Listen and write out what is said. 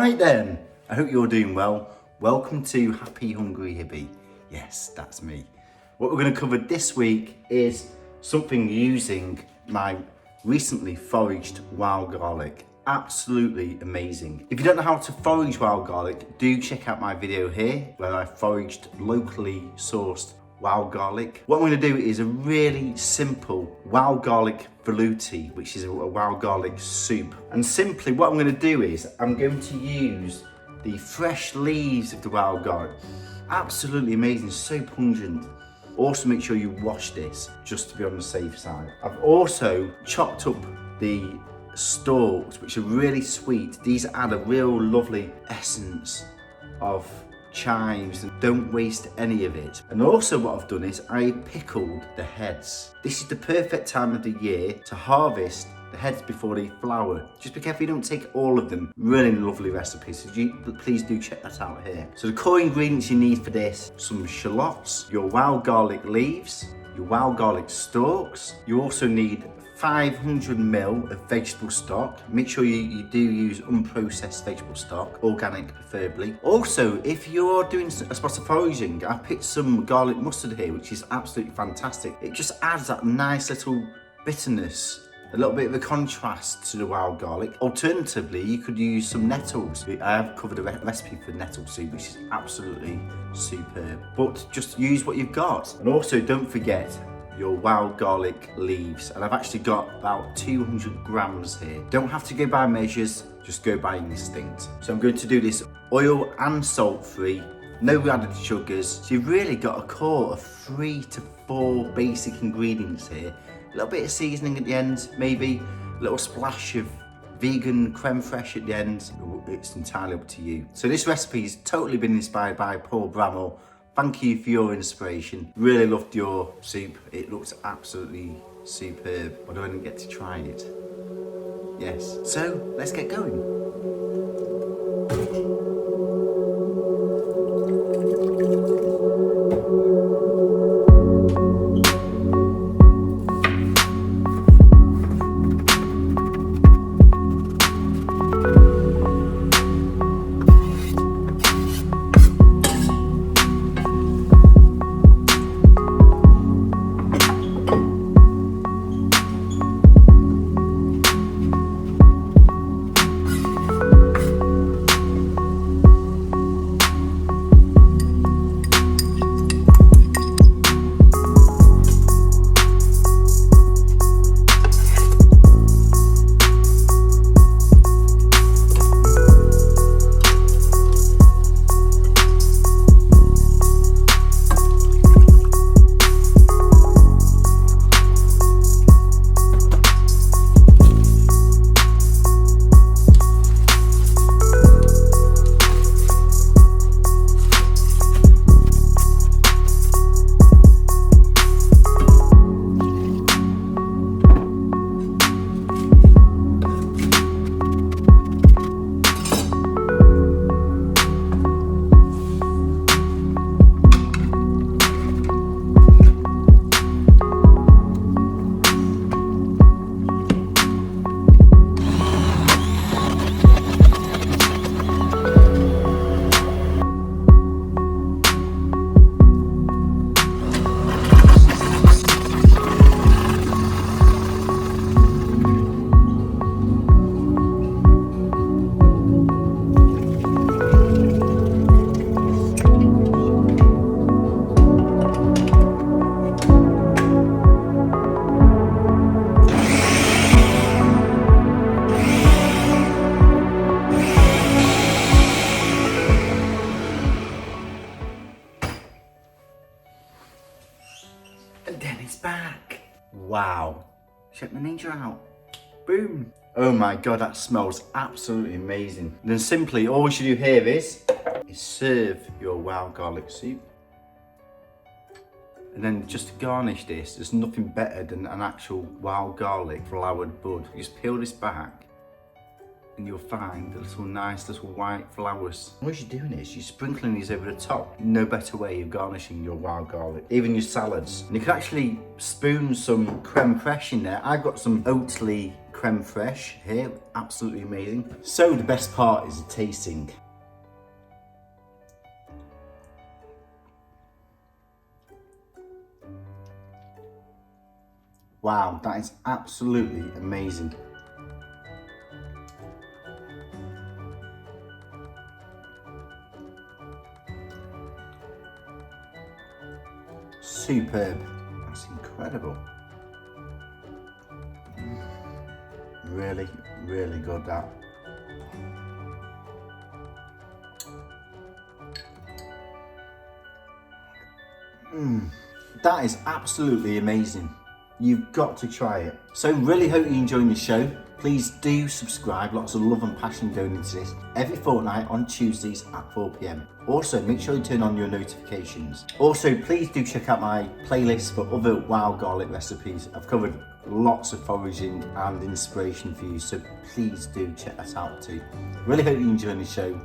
Right then, I hope you're doing well. Welcome to Happy Hungry Hibby. Yes, that's me. What we're going to cover this week is something using my recently foraged wild garlic. Absolutely amazing. If you don't know how to forage wild garlic, do check out my video here where I foraged locally sourced wild garlic. What I'm going to do is a really simple wild garlic veloute, which is a wild garlic soup. And simply what I'm going to do is I'm going to use the fresh leaves of the wild garlic. Absolutely amazing, so pungent. Also make sure you wash this just to be on the safe side. I've also chopped up the stalks, which are really sweet. These add a real lovely essence of chives and don't waste any of it. And also what I've done is I pickled the heads. This is the perfect time of the year to harvest the heads before they flower. Just be careful you don't take all of them. Really lovely recipe, so please do check that out here. So the core ingredients you need for this: some shallots, your wild garlic leaves, your wild garlic stalks. You also need 500 ml of vegetable stock. Make sure you do use unprocessed vegetable stock, organic preferably. Also, if you're doing a spot of foraging, I picked some garlic mustard here, which is absolutely fantastic. It just adds that nice little bitterness, a little bit of a contrast to the wild garlic. Alternatively, you could use some nettles. I have covered a recipe for nettle soup, which is absolutely superb. But just use what you've got. And also don't forget your wild garlic leaves. And I've actually got about 200 grams here. Don't have to go by measures, just go by instinct. So I'm going to do this oil and salt free, no added sugars. So you've really got a core of 3 to 4 basic ingredients here. A little bit of seasoning at the end, maybe a little splash of vegan creme fraiche at the end. It's entirely up to you. So this recipe has totally been inspired by Paul Bramall. Thank you for your inspiration. Really loved your soup. It looks absolutely superb. Although I didn't get to try it. Yes. So let's get going. And then it's back. Wow. Check the ninja out. Boom. Oh my God, that smells absolutely amazing. And then simply, all we should do here is serve your wild garlic soup. And then just to garnish this, there's nothing better than an actual wild garlic flowered bud. You just peel this back and you'll find the little nice little white flowers. And what you're doing is you're sprinkling these over the top. No better way of garnishing your wild garlic, even your salads. And you can actually spoon some creme fraiche in there. I've got some Oatly creme fraiche here, absolutely amazing. So the best part is the tasting. Wow, that is absolutely amazing. Superb, that's incredible. Really, really good that. That is absolutely amazing. You've got to try it. So really hope you're enjoying the show. Please do subscribe, lots of love and passion going into this. Every fortnight on Tuesdays at 4 p.m. Also, make sure you turn on your notifications. Also, please do check out my playlist for other wild garlic recipes. I've covered lots of foraging and inspiration for you, so please do check that out too. Really hope you're enjoying the show.